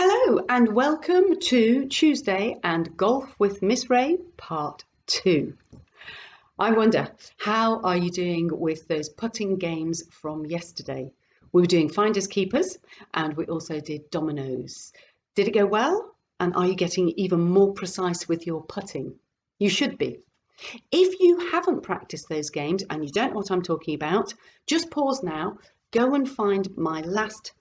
Hello and welcome to Tuesday and Golf with Miss Ray Part 2. I wonder, how are you doing with those putting games from yesterday? We were doing finders keepers and we also did dominoes. Did it go well? And are you getting even more precise with your putting? You should be. If you haven't practiced those games and you don't know what I'm talking about, just pause now, go and find my last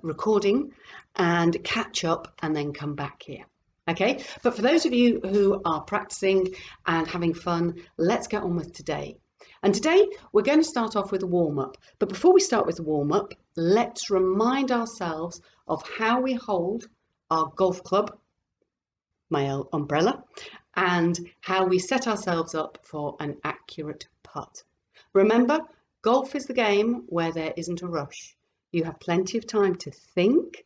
recording and catch up and then come back here. Okay, but for those of you who are practicing and having fun, let's get on with today. And today we're going to start off with a warm-up. But before we start with the warm-up, let's remind ourselves of how we hold our golf club, my umbrella, and how we set ourselves up for an accurate putt. Remember, golf is the game where there isn't a rush. You have plenty of time to think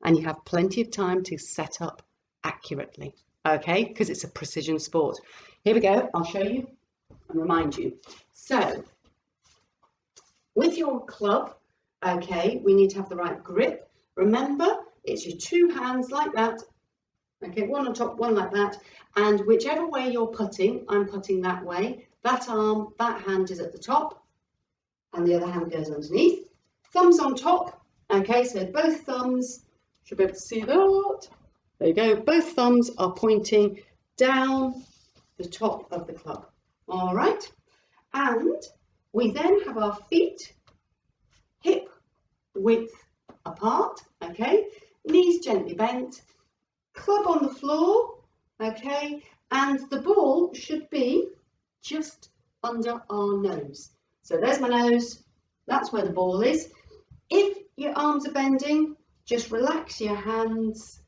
and you have plenty of time to set up accurately, okay? Because it's a precision sport. Here we go. I'll show you and remind you. So, with your club, okay, we need to have the right grip. Remember, it's your two hands like that. Okay, one on top, one like that. And whichever way you're putting, I'm putting that way. That arm, that hand is at the top and the other hand goes underneath. Thumbs on top, okay, so both thumbs, should be able to see that. There you go, both thumbs are pointing down the top of the club. All right, and we then have our feet hip width apart, okay, knees gently bent, club on the floor, okay, and the ball should be just under our nose. So there's my nose, that's where the ball is. If your arms are bending, just relax your hands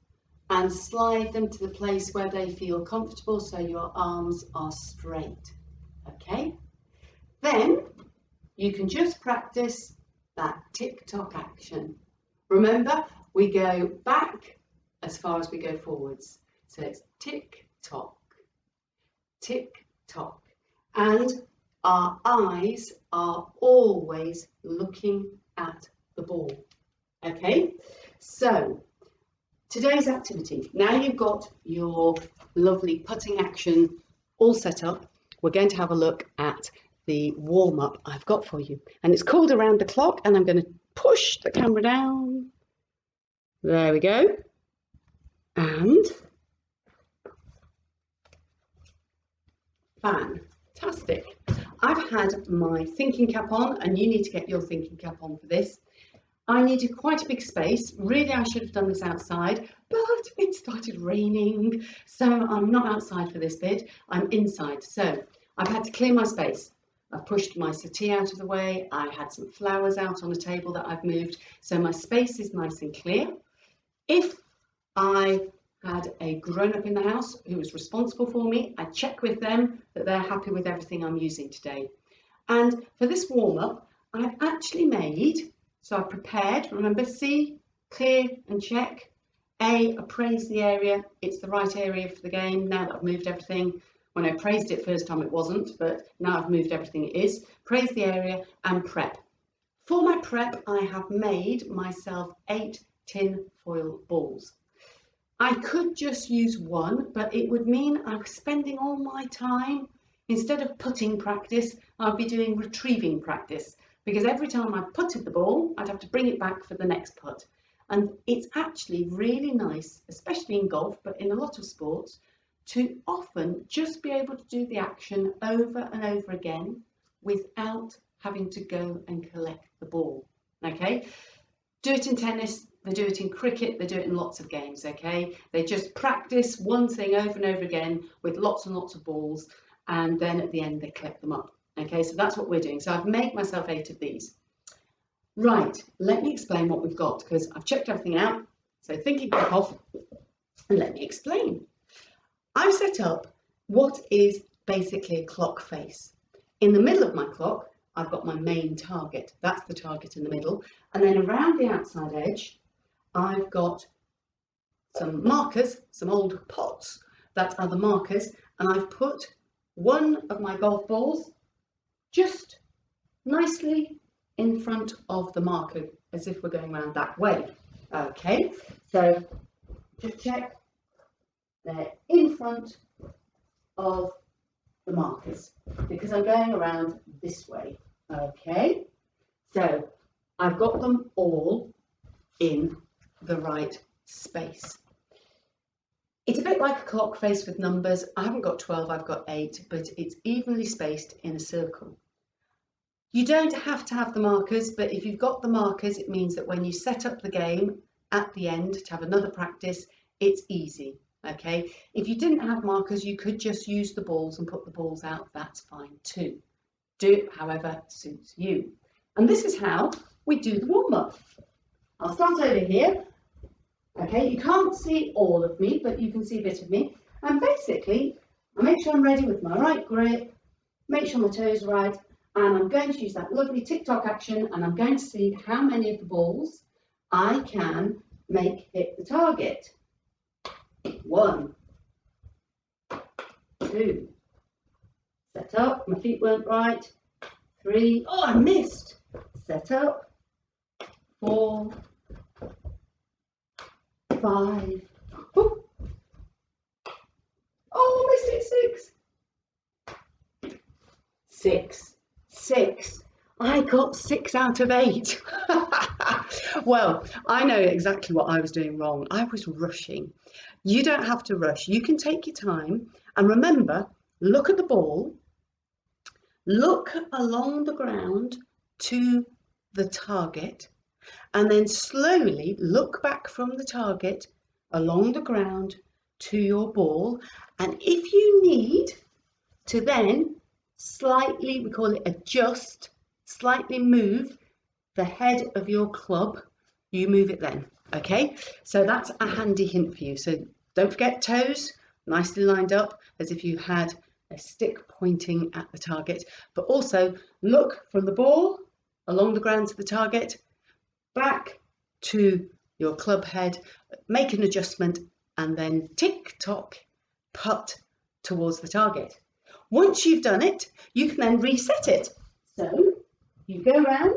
and slide them to the place where they feel comfortable so your arms are straight, okay? Then you can just practice that tick-tock action. Remember, we go back as far as we go forwards. So it's tick-tock, tick-tock. And our eyes are always looking at the ball. Okay, so today's activity, now you've got your lovely putting action all set up, we're going to have a look at the warm-up I've got for you. And it's called Around the Clock, and I'm going to push the camera down. There we go. And fantastic. I've had my thinking cap on, and you need to get your thinking cap on for this. I needed quite a big space. Really, I should have done this outside, but it started raining, so I'm not outside for this bit. I'm inside, so I've had to clear my space. I've pushed my settee out of the way. I had some flowers out on a table that I've moved, so my space is nice and clear. If I had a grown-up in the house who was responsible for me, I check with them that they're happy with everything I'm using today. And for this warm-up, I've actually made, so I've prepared, remember, see, clear and check. A, appraise the area, it's the right area for the game. Now that I've moved everything, when I appraised it first time it wasn't, but now I've moved everything it is. Praise the area and prep. For my prep, I have made myself 8 tin foil balls. I could just use one, but it would mean I'm spending all my time, instead of putting practice, I'd be doing retrieving practice, because every time I putted the ball, I'd have to bring it back for the next putt. And it's actually really nice, especially in golf, but in a lot of sports, to often just be able to do the action over and over again without having to go and collect the ball, okay? Do it in tennis, they do it in cricket, they do it in lots of games, okay? They just practice one thing over and over again with lots and lots of balls, and then at the end they collect them up. Okay, so that's what we're doing. So I've made myself 8 of these. Right, let me explain what we've got, because I've checked everything out. So thinking back off, and let me explain. I've set up what is basically a clock face. In the middle of my clock, I've got my main target. That's the target in the middle. And then around the outside edge, I've got some markers, some old pots that are the markers. And I've put one of my golf balls just nicely in front of the marker, as if we're going around that way. Okay, so just check they're in front of the markers because I'm going around this way. Okay, so I've got them all in the right space. It's a bit like a clock face with numbers. I haven't got 12, I've got 8, but it's evenly spaced in a circle. You don't have to have the markers, but if you've got the markers, it means that when you set up the game at the end to have another practice, it's easy. Okay, if you didn't have markers, you could just use the balls and put the balls out. That's fine too. Do it however suits you. And this is how we do the warm-up. I'll start over here. Okay, you can't see all of me, but you can see a bit of me. And basically, I make sure I'm ready with my right grip, make sure my toes are right, and I'm going to use that lovely tick-tock action, and I'm going to see how many of the balls I can make hit the target. 1, 2, set up, my feet weren't right. 3, oh, I missed. Set up. 4, 5. Oh, I missed it. 6. 6. I got 6 out of 8. Well, I know exactly what I was doing wrong. I was rushing. You don't have to rush. You can take your time. And remember, look at the ball. Look along the ground to the target. And then slowly look back from the target along the ground to your ball. And if you need to then slightly, we call it adjust, slightly move the head of your club, you move it then. Okay, so that's a handy hint for you. So don't forget toes nicely lined up as if you had a stick pointing at the target, but also look from the ball along the ground to the target, back to your club head, make an adjustment, and then tick-tock, putt towards the target. Once you've done it, you can then reset it. So you go around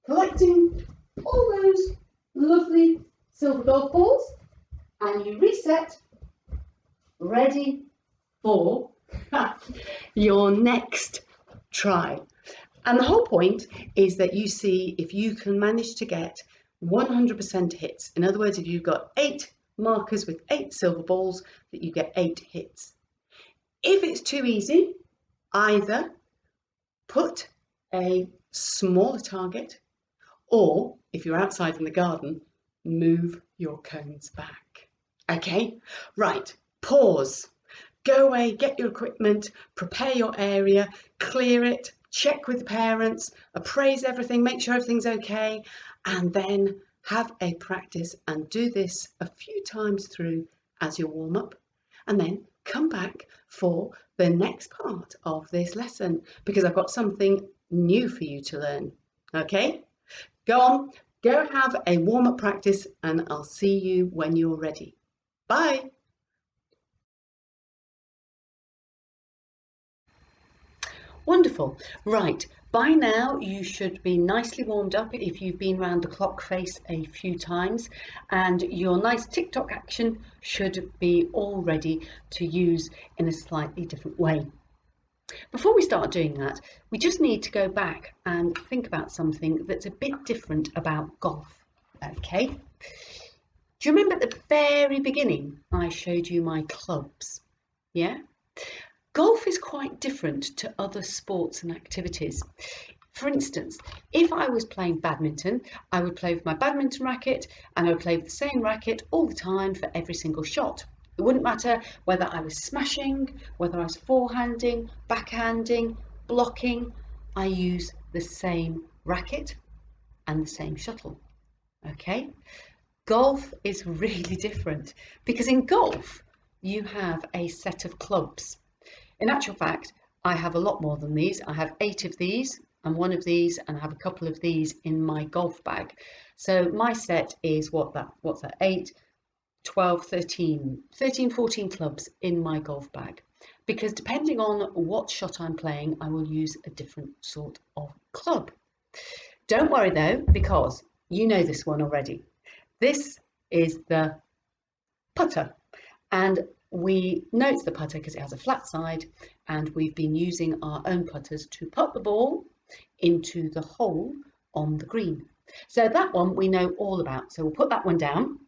collecting all those lovely silver golf balls, and you reset, ready for your next try. And the whole point is that you see if you can manage to get 100% hits. In other words, if you've got 8 markers with 8 silver balls, that you get 8 hits. If it's too easy, either put a smaller target, or if you're outside in the garden, move your cones back. Okay, right, pause. Go away, get your equipment, prepare your area, clear it, check with the parents, appraise everything, make sure everything's okay, and then have a practice and do this a few times through as your warm-up, and then come back for the next part of this lesson because I've got something new for you to learn. Okay, go on, go have a warm-up practice, and I'll see you when you're ready. Bye. Wonderful. Right, by now you should be nicely warmed up if you've been round the clock face a few times, and your nice tick-tock action should be all ready to use in a slightly different way. Before we start doing that, we just need to go back and think about something that's a bit different about golf. Okay? Do you remember at the very beginning I showed you my clubs? Yeah? Golf is quite different to other sports and activities. For instance, if I was playing badminton, I would play with my badminton racket and I would play with the same racket all the time for every single shot. It wouldn't matter whether I was smashing, whether I was forehanding, backhanding, blocking, I use the same racket and the same shuttle. Okay? Golf is really different because in golf you have a set of clubs. In actual fact, I have a lot more than these. I have 8 of these and 1 of these, and I have a couple of these in my golf bag. So my set is what's that? 8, 12, 13, 14 clubs in my golf bag. Because depending on what shot I'm playing, I will use a different sort of club. Don't worry though, because you know this one already. This is the putter, and we know it's the putter because it has a flat side, and we've been using our own putters to put the ball into the hole on the green. So that one we know all about, so we'll put that one down.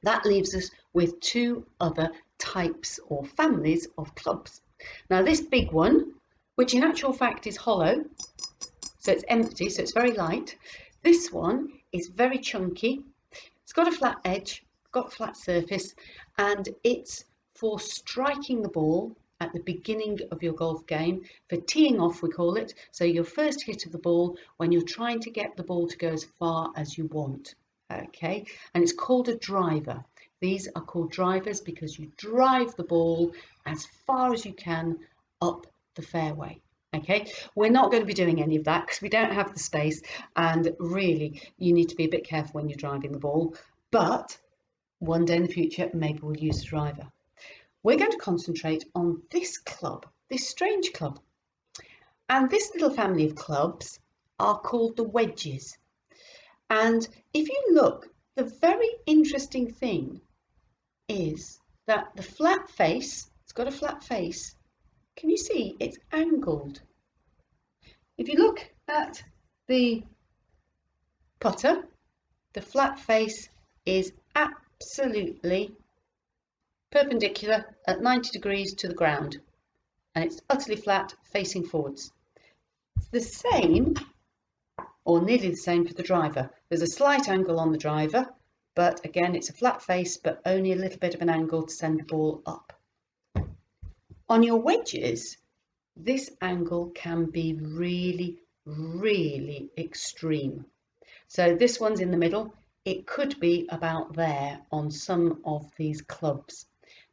That leaves us with two other types or families of clubs. Now this big one, which in actual fact is hollow, so it's empty, so it's very light. This one is very chunky. It's got a flat edge, got a flat surface, and it's for striking the ball at the beginning of your golf game, for teeing off we call it, so your first hit of the ball when you're trying to get the ball to go as far as you want. Okay, and it's called a driver. These are called drivers because you drive the ball as far as you can up the fairway. Okay, we're not going to be doing any of that because we don't have the space, and really you need to be a bit careful when you're driving the ball, but one day in the future maybe we'll use a driver. We're going to concentrate on this club, this strange club, and this little family of clubs are called the wedges. And if you look, the very interesting thing is that the flat face, it's got a flat face, can you see it's angled? If you look at the putter, the flat face is absolutely perpendicular at 90 degrees to the ground, and it's utterly flat facing forwards. It's the same, or nearly the same, for the driver. There's a slight angle on the driver, but again it's a flat face, but only a little bit of an angle to send the ball up. On your wedges, this angle can be really, really extreme. So this one's in the middle. It could be about there on some of these clubs,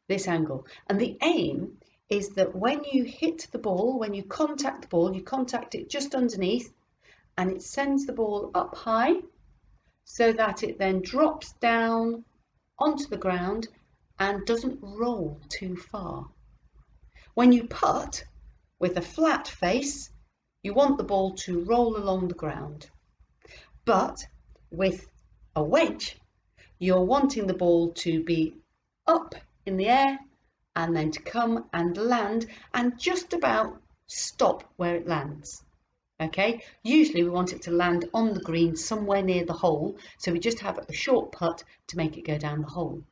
this angle. And the aim is that when you hit the ball, when you contact the ball, you contact it just underneath, and it sends the ball up high so that it then drops down onto the ground and doesn't roll too far. When you putt with a flat face, you want the ball to roll along the ground. But with a wedge, you're wanting the ball to be up in the air and then to come and land and just about stop where it lands. Okay, usually we want it to land on the green somewhere near the hole, so we just have a short putt to make it go down the hole.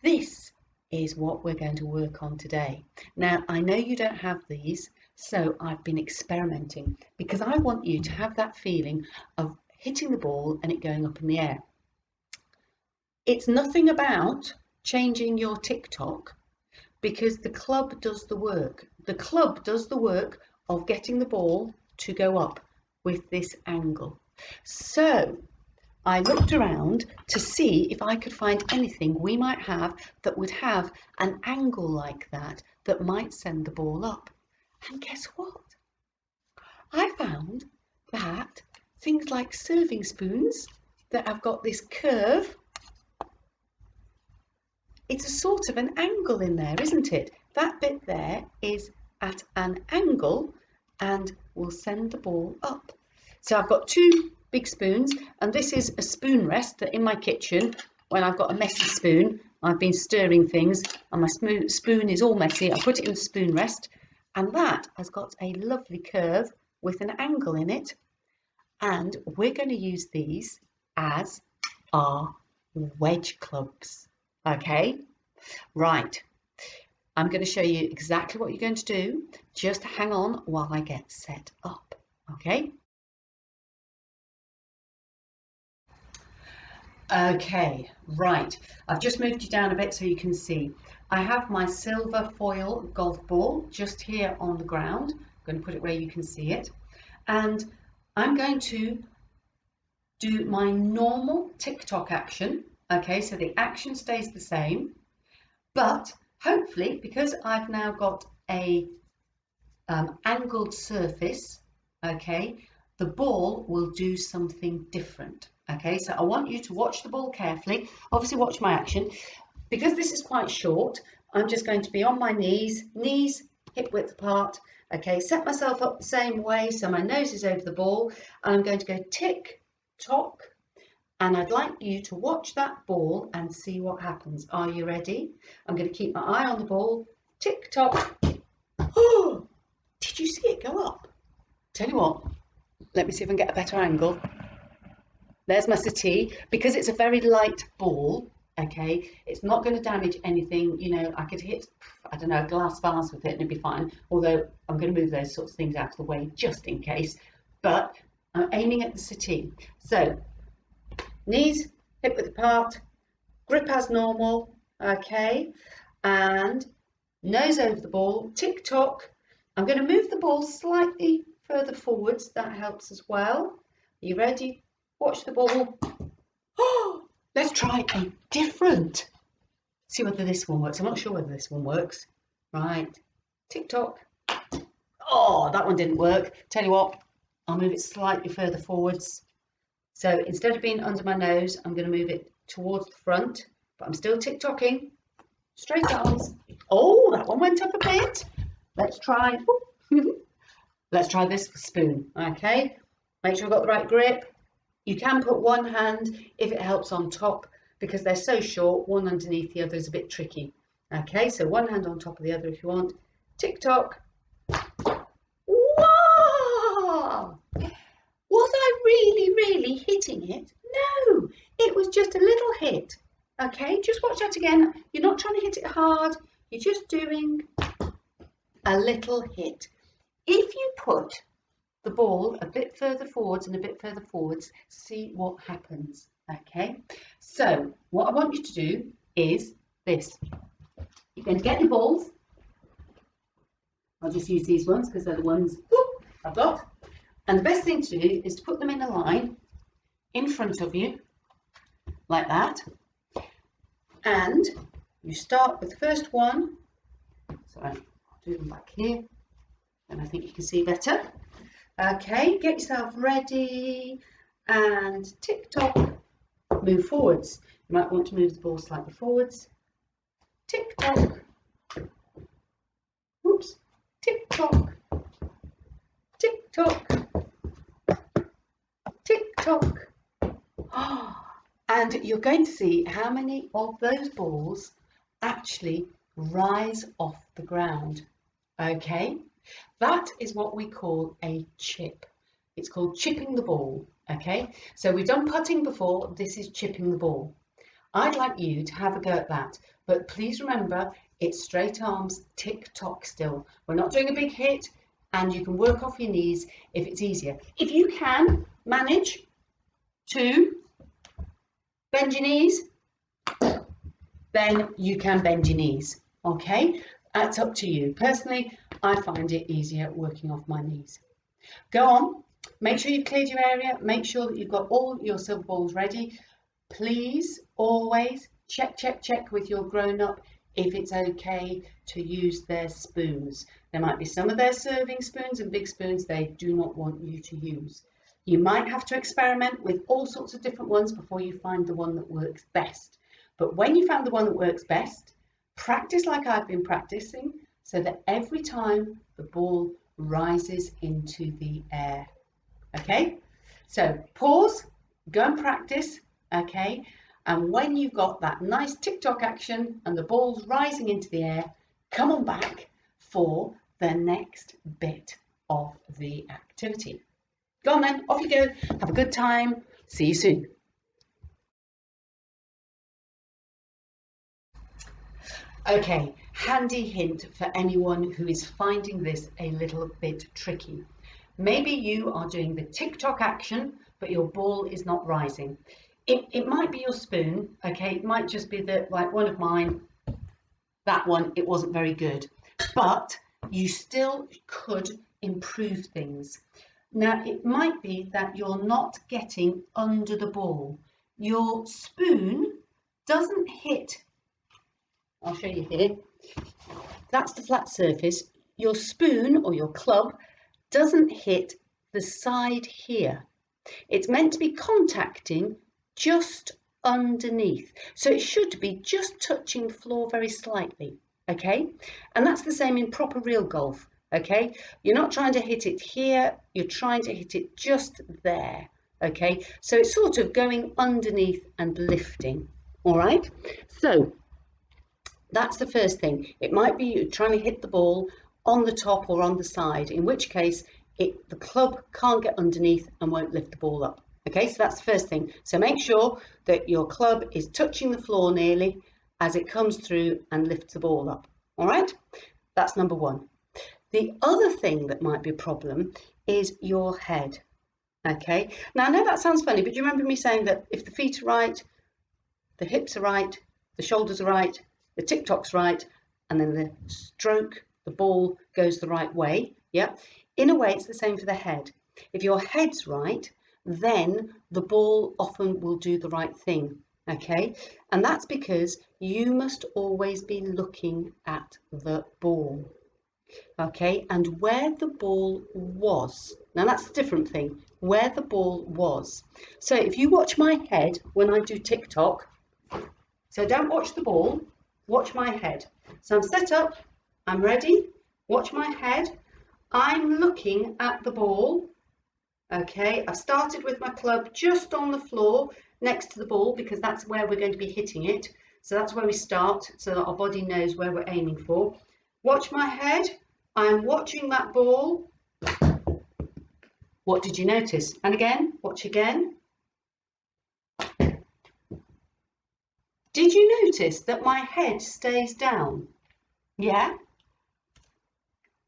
This is what we're going to work on today. Now, I know you don't have these, so I've been experimenting because I want you to have that feeling of hitting the ball and it going up in the air. It's nothing about changing your TikTok because the club does the work. The club does the work of getting the ball to go up with this angle. So I looked around to see if I could find anything we might have that would have an angle like that that might send the ball up. And guess what? I found that things like serving spoons that have got this curve, it's a sort of an angle in there, isn't it? That bit there is at an angle and will send the ball up. So I've got two big spoons, and this is a spoon rest that in my kitchen, when I've got a messy spoon, I've been stirring things and my spoon is all messy, I put it in the spoon rest, and that has got a lovely curve with an angle in it, and we're going to use these as our wedge clubs. Okay, right, I'm going to show you exactly what you're going to do. Just hang on while I get set up. Okay. Okay, right. I've just moved you down a bit so you can see. I have my silver foil golf ball just here on the ground. I'm going to put it where you can see it. And I'm going to do my normal TikTok action. Okay, so the action stays the same, but hopefully, because I've now got a angled surface, okay, the ball will do something different. Okay, so I want you to watch the ball carefully. Obviously watch my action. Because this is quite short, I'm just going to be on my knees hip width apart. Okay, set myself up the same way so my nose is over the ball, and I'm going to go tick tock, And I'd like you to watch that ball and see what happens. Are you ready? I'm going to keep my eye on the ball. Tick tock. Oh, did you see it go up? Tell you what, let me see if I can get a better angle. There's my settee. Because it's a very light ball, okay, it's not going to damage anything. You know, I could hit, I don't know, a glass vase with it and it'd be fine. Although I'm going to move those sorts of things out of the way just in case. But I'm aiming at the settee. So, knees hip width apart, grip as normal, okay, and nose over the ball, tick tock. I'm going to move the ball slightly further forwards, that helps as well. Are you ready? Watch the ball. Oh, let's try a different. See whether this one works. I'm not sure whether this one works. Right, tick tock. Oh, that one didn't work. Tell you what, I'll move it slightly further forwards. So instead of being under my nose, I'm going to move it towards the front, but I'm still tick-tocking. Straight arms. Oh, that one went up a bit. Let's try. Let's try this spoon. Okay, make sure I've got the right grip. You can put one hand if it helps on top because they're so short. One underneath the other is a bit tricky. Okay, so one hand on top of the other if you want. Tick-tock. Whoa! Was I really hitting it? No, it was just a little hit. Okay, just watch that again. You're not trying to hit it hard. You're just doing a little hit. If you put the ball a bit further forwards and a bit further forwards, see what happens. Okay, so what I want you to do is this. You're going to get your balls. I'll just use these ones because they're the ones I've got. And the best thing to do is to put them in a line in front of you, like that. And you start with the first one. So I'll do them back here, and I think you can see better. Okay, get yourself ready and tick tock, move forwards. You might want to move the ball slightly forwards. Tick tock. Oops. Tick tock. Tick tock. Tick tock. And you're going to see how many of those balls actually rise off the ground. Okay, that is what we call a chip. It's called chipping the ball. Okay, so we've done putting before. This is chipping the ball. I'd like you to have a go at that, but please remember it's straight arms, tick tock still. We're not doing a big hit, and you can work off your knees if it's easier. If you can manage to bend your knees, then you can bend your knees. Okay, that's up to you. Personally, I find it easier working off my knees. Go on, make sure you've cleared your area, make sure that you've got all your silver balls ready. Please always check with your grown-up if it's okay to use their spoons. There might be some of their serving spoons and big spoons they do not want you to use. You might have to experiment with all sorts of different ones before you find the one that works best. But when you found the one that works best, practice like I've been practicing so that every time the ball rises into the air. Okay, so pause, go and practice. Okay, and when you've got that nice tick-tock action and the ball's rising into the air, come on back for the next bit of the activity. Go on then, off you go. Have a good time. See you soon. Okay, handy hint for anyone who is finding this a little bit tricky. Maybe you are doing the tick-tock action, but your ball is not rising. It might be your spoon, okay? It might just be that, like one of mine, that one, it wasn't very good. But you still could improve things. Now, it might be that you're not getting under the ball. Your spoon doesn't hit. I'll show you here. That's the flat surface. Your spoon or your club doesn't hit the side here. It's meant to be contacting just underneath. So it should be just touching the floor very slightly. Okay? And that's the same in proper real golf. Okay? You're not trying to hit it here. You're trying to hit it just there. Okay, so it's sort of going underneath and lifting. All right, so that's the first thing. It might be you trying to hit the ball on the top or on the side, in which case the club can't get underneath and won't lift the ball up. Okay, so that's the first thing. So make sure that your club is touching the floor nearly as it comes through and lifts the ball up. All right, that's number one. The other thing that might be a problem is your head. Okay, now I know that sounds funny, but do you remember me saying that if the feet are right, the hips are right, the shoulders are right, the tick-tock's right, and then the stroke, the ball goes the right way? Yeah, in a way it's the same for the head. If your head's right, then the ball often will do the right thing. Okay, and that's because you must always be looking at the ball. Okay, and where the ball was. Now that's a different thing, where the ball was. So if you watch my head when I do tick-tock, so don't watch the ball, watch my head. So I'm set up, I'm ready, watch my head. I'm looking at the ball. Okay, I've started with my club just on the floor next to the ball because that's where we're going to be hitting it. So that's where we start so that our body knows where we're aiming for. Watch my head. I'm watching that ball. What did you notice? And again, watch again. Did you notice that my head stays down? Yeah?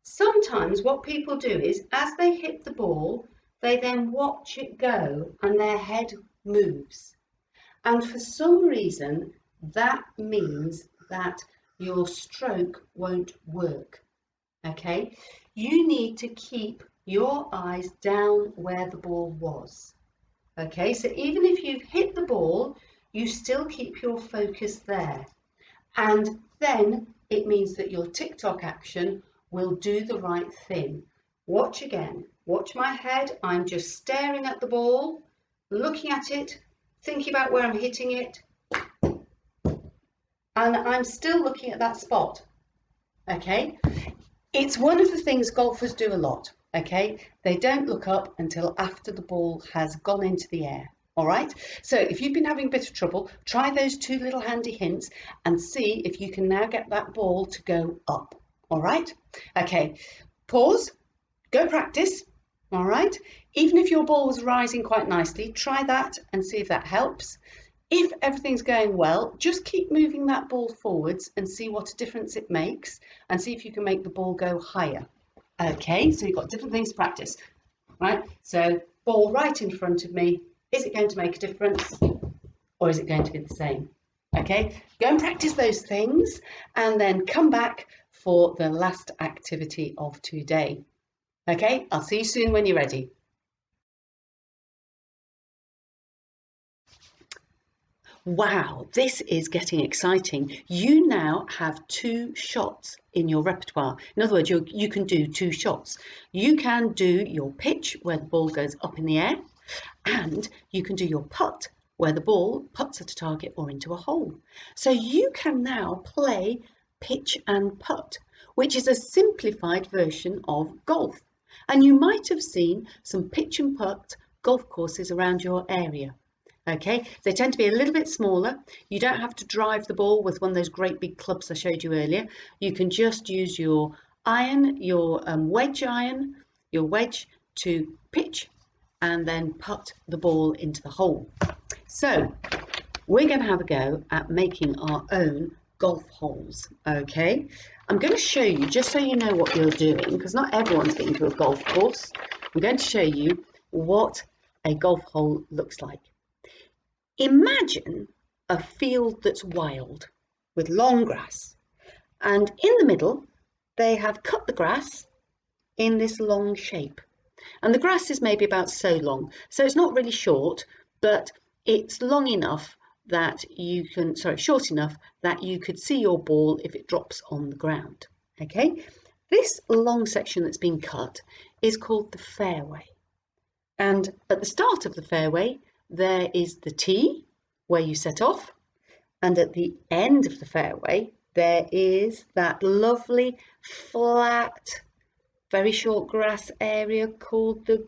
Sometimes what people do is as they hit the ball, they then watch it go and their head moves. And for some reason, that means that your stroke won't work. Okay? You need to keep your eyes down where the ball was. Okay? So even if you've hit the ball, you still keep your focus there. And then it means that your tick-tock action will do the right thing. Watch again. Watch my head. I'm just staring at the ball, looking at it, thinking about where I'm hitting it, and I'm still looking at that spot. Okay? It's one of the things golfers do a lot. Okay? They don't look up until after the ball has gone into the air. All right, so if you've been having a bit of trouble, try those two little handy hints and see if you can now get that ball to go up. All right, okay, pause, go practice. All right, even if your ball was rising quite nicely, try that and see if that helps. If everything's going well, just keep moving that ball forwards and see what a difference it makes and see if you can make the ball go higher. Okay, so you've got different things to practice, right? So ball right in front of me. Is it going to make a difference or is it going to be the same? Okay, go and practice those things and then come back for the last activity of today. Okay, I'll see you soon when you're ready. Wow, this is getting exciting. You now have 2 shots in your repertoire. In other words, you can do 2 shots. You can do your pitch where the ball goes up in the air, and you can do your putt where the ball putts at a target or into a hole. So you can now play pitch and putt, which is a simplified version of golf. And you might have seen some pitch and putt golf courses around your area. Okay, they tend to be a little bit smaller. You don't have to drive the ball with one of those great big clubs I showed you earlier. You can just use your iron, your wedge iron, your wedge to pitch and then putt the ball into the hole. So we're going to have a go at making our own golf holes. Okay, I'm going to show you, just so you know what you're doing, because not everyone's been to a golf course. I'm going to show you what a golf hole looks like. Imagine a field that's wild with long grass, and in the middle they have cut the grass in this long shape. And the grass is maybe about so long, so it's not really short, but it's long enough that you can, short enough that you could see your ball if it drops on the ground. Okay, this long section that's been cut is called the fairway. And at the start of the fairway, there is the tee where you set off. And at the end of the fairway, there is that lovely flat, very short grass area called the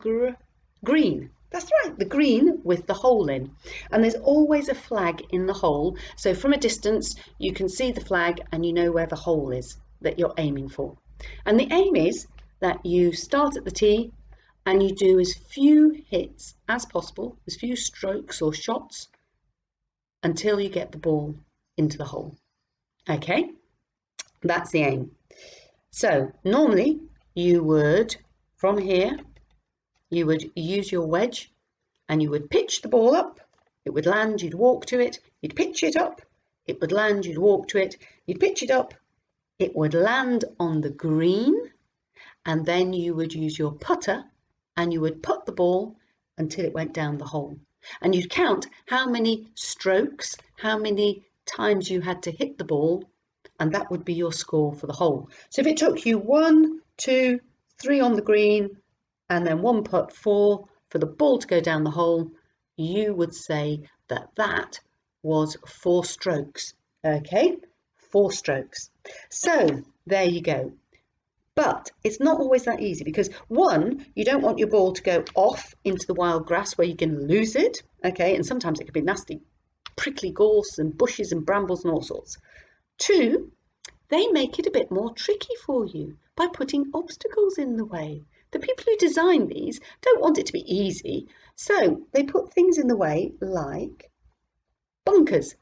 green. That's right, the green with the hole in. And there's always a flag in the hole. So from a distance, you can see the flag and you know where the hole is that you're aiming for. And the aim is that you start at the tee and you do as few hits as possible, as few strokes or shots until you get the ball into the hole. Okay, that's the aim. So normally you would, from here, you would use your wedge and you would pitch the ball up, it would land, you'd walk to it, you'd pitch it up, it would land, you'd walk to it, you'd pitch it up, it would land on the green, and then you would use your putter and you would putt the ball until it went down the hole. And you'd count how many strokes, how many times you had to hit the ball, and that would be your score for the hole. So if it took you 1, 2, 3 on the green, and then 1 putt, 4 for the ball to go down the hole, you would say that that was 4 strokes. Okay, 4 strokes. So there you go. But it's not always that easy because one, you don't want your ball to go off into the wild grass where you can lose it. Okay, and sometimes it could be nasty, prickly gorse and bushes and brambles and all sorts. 2, they make it a bit more tricky for you by putting obstacles in the way. The people who design these don't want it to be easy, so they put things in the way like bunkers.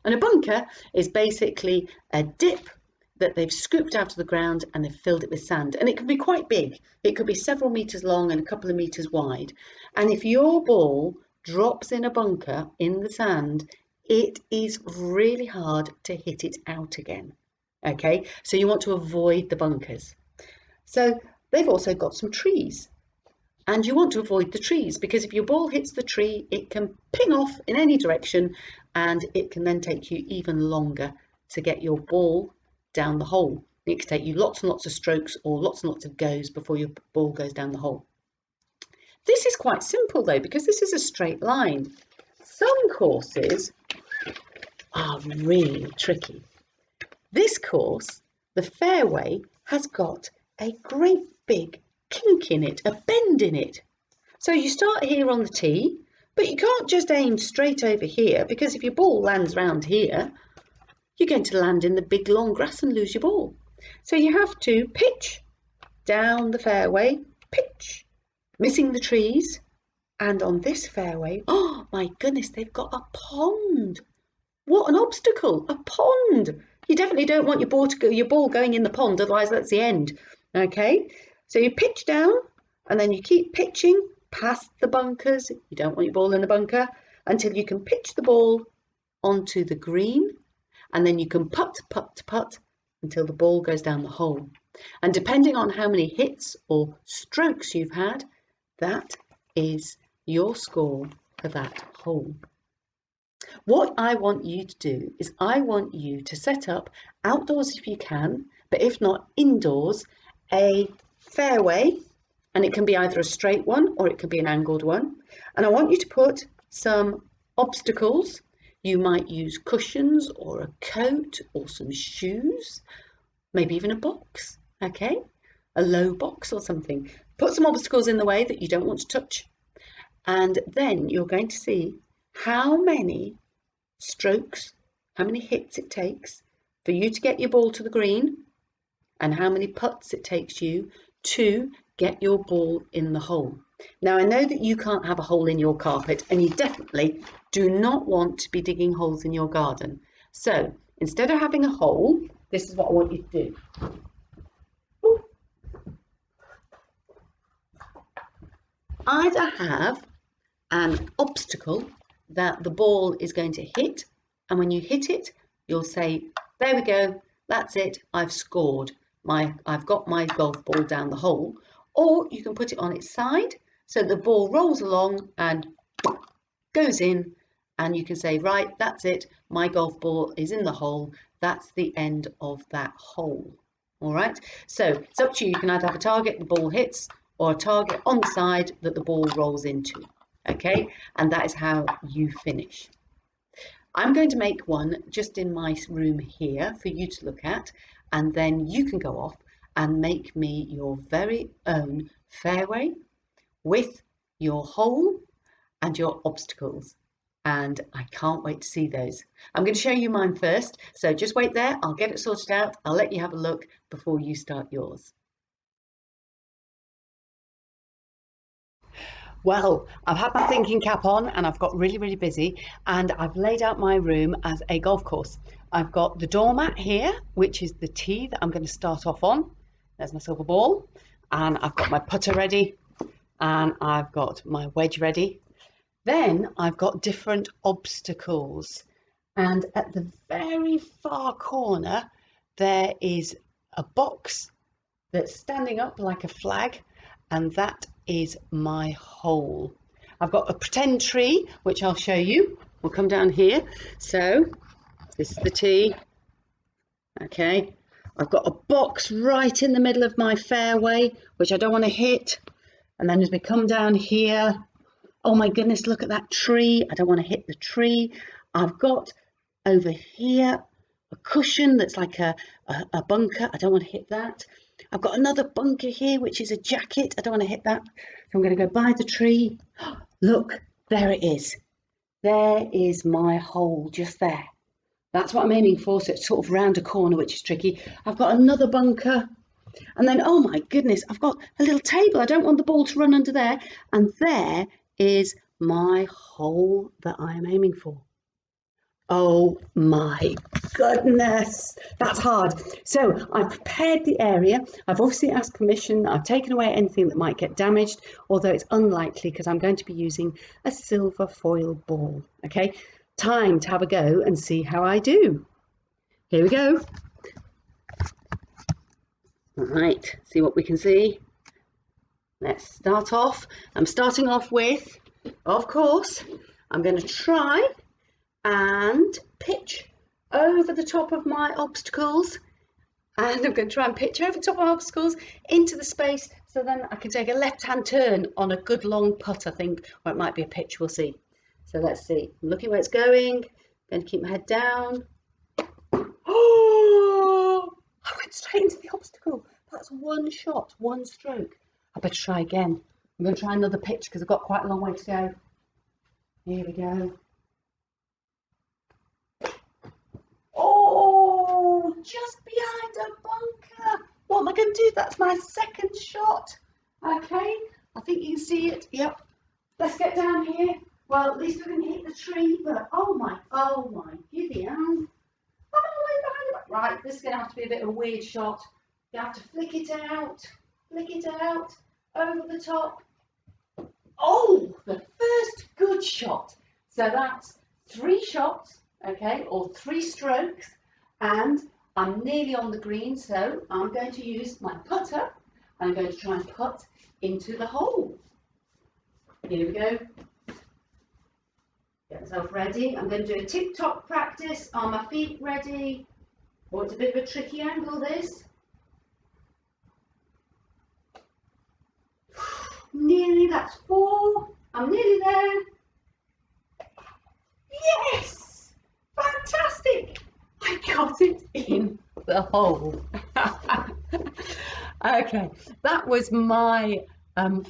And a bunker is basically a dip that they've scooped out of the ground and they've filled it with sand. And it can be quite big. It could be several meters long and a couple of meters wide. And if your ball drops in a bunker in the sand, it is really hard to hit it out again. Okay, so you want to avoid the bunkers. So they've also got some trees. And you want to avoid the trees because if your ball hits the tree, it can ping off in any direction and it can then take you even longer to get your ball down the hole. It can take you lots and lots of strokes or lots and lots of goes before your ball goes down the hole. This is quite simple though because this is a straight line. Some courses are really tricky. This course, the fairway, has got a great big kink in it, a bend in it. So you start here on the tee, but you can't just aim straight over here because if your ball lands round here, you're going to land in the big long grass and lose your ball. So you have to pitch down the fairway, pitch, missing the trees. And on this fairway, oh my goodness, they've got a pond. What an obstacle, a pond. You definitely don't want your ball going in the pond, otherwise that's the end. Okay, so you pitch down and then you keep pitching past the bunkers. You don't want your ball in the bunker until you can pitch the ball onto the green. And then you can putt, putt, putt until the ball goes down the hole. And depending on how many hits or strokes you've had, that is your score for that hole. What I want you to do is I want you to set up outdoors if you can, but if not indoors, a fairway, and it can be either a straight one or it can be an angled one. And I want you to put some obstacles. You might use cushions or a coat or some shoes, maybe even a box, okay? A low box or something. Put some obstacles in the way that you don't want to touch. And then you're going to see how many strokes, how many hits it takes for you to get your ball to the green and how many putts it takes you to get your ball in the hole. Now, I know that you can't have a hole in your carpet and you definitely do not want to be digging holes in your garden. So instead of having a hole, this is what I want you to do. Either have an obstacle that the ball is going to hit, and when you hit it, you'll say, there we go, that's it, I've scored. I've got my golf ball down the hole. Or you can put it on its side so the ball rolls along and goes in, and you can say, right, that's it, my golf ball is in the hole, that's the end of that hole. All right, so it's up to you. You can either have a target the ball hits or a target on the side that the ball rolls into. Okay, and that is how you finish. I'm going to make one just in my room here for you to look at, and then you can go off and make me your very own fairway with your hole and your obstacles. And I can't wait to see those. I'm going to show you mine first, so just wait there. I'll get it sorted out. I'll let you have a look before you start yours. Well, I've had my thinking cap on and I've got really, really busy, and I've laid out my room as a golf course. I've got the doormat here, which is the tee that I'm going to start off on. There's my silver ball, and I've got my putter ready, and I've got my wedge ready. Then I've got different obstacles, and at the very far corner there is a box that's standing up like a flag, and that is my hole. I've got a pretend tree, which I'll show you. We'll come down here. So this is the tee. Okay, I've got a box right in the middle of my fairway, which I don't want to hit. And then as we come down here, oh my goodness, look at that tree. I don't want to hit the tree. I've got over here a cushion that's like a bunker. I don't want to hit that. I've got another bunker here, which is a jacket. I don't want to hit that. So I'm going to go by the tree. Look, there it is. There is my hole just there. That's what I'm aiming for. So it's sort of round a corner, which is tricky. I've got another bunker. And then, oh my goodness, I've got a little table. I don't want the ball to run under there. And there is my hole that I am aiming for. Oh my goodness, that's hard. So I've prepared the area. I've obviously asked permission. I've taken away anything that might get damaged, although it's unlikely because I'm going to be using a silver foil ball. Okay, time to have a go and see how I do. Here we go. All right, see what we can see. Let's start off. I'm starting off with, of course, I'm going to try and pitch over the top of my obstacles, and I'm going to try and pitch over the top of my obstacles into the space, so then I can take a left-hand turn on a good long putt, I think, or it might be a pitch, we'll see. So let's see. I'm looking where it's going. I'm going to keep my head down. Oh, I went straight into the obstacle. That's one shot, one stroke. I better try again. I'm going to try another pitch because I've got quite a long way to go. Here we go. Oh, just behind a bunker. What am I going to do? That's my second shot. Okay, I think you can see it. Yep. Let's get down here. Well, at least we can hit the tree, but oh my giddy aunt. I'm all the way behind it. Right, this is going to have to be a bit of a weird shot. You have to flick it out, over the top. Oh, the first good shot. So that's 3 shots, okay, or 3 strokes, and I'm nearly on the green, so I'm going to use my putter. I'm going to try and putt into the hole. Here we go. Get myself ready. I'm going to do a tip-top practice. Are my feet ready? Oh, it's a bit of a tricky angle, this. Nearly, that's 4. I'm nearly there. Yes! Fantastic! I got it in the hole. Okay, that was my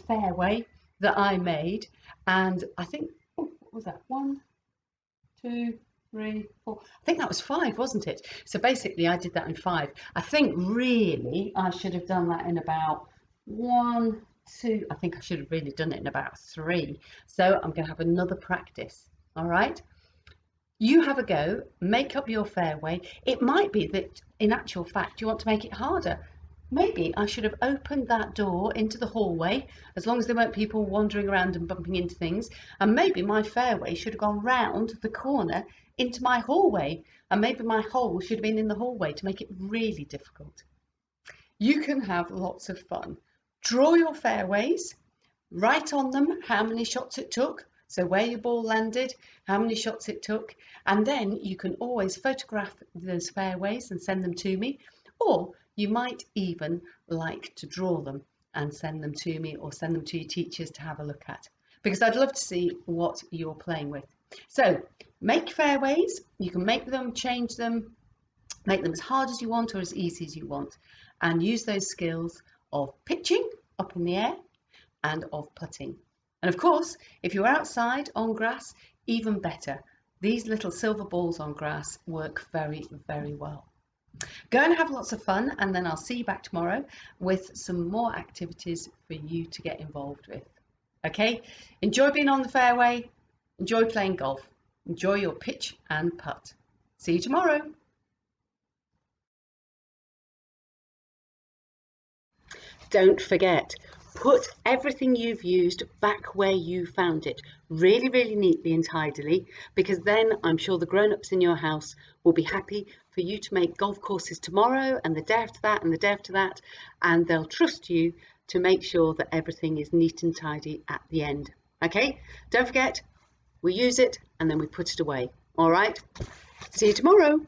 fairway that I made, and I think, oh, what was that? 1, 2, 3, 4. I think that was 5, wasn't it? So basically I did that in 5. I think really I should have done that in about 1, 2. I think I should have really done it in about 3. So I'm going to have another practice. All right. You have a go, make up your fairway. It might be that in actual fact you want to make it harder. Maybe I should have opened that door into the hallway, as long as there weren't people wandering around and bumping into things. And maybe my fairway should have gone round the corner into my hallway. And maybe my hole should have been in the hallway to make it really difficult. You can have lots of fun. Draw your fairways, write on them how many shots it took. So where your ball landed, how many shots it took, and then you can always photograph those fairways and send them to me, or you might even like to draw them and send them to me, or send them to your teachers to have a look at, because I'd love to see what you're playing with. So make fairways, you can make them, change them, make them as hard as you want or as easy as you want, and use those skills of pitching up in the air and of putting. And of course, if you're outside on grass, even better. These little silver balls on grass work very, very well. Go and have lots of fun, and then I'll see you back tomorrow with some more activities for you to get involved with. Okay? Enjoy being on the fairway, enjoy playing golf, enjoy your pitch and putt. See you tomorrow. Don't forget, put everything you've used back where you found it, really, really neatly and tidily, because then I'm sure the grown-ups in your house will be happy for you to make golf courses tomorrow and the day after that and the day after that, and they'll trust you to make sure that everything is neat and tidy at the end. Okay? Don't forget, we use it and then we put it away. All right? See you tomorrow.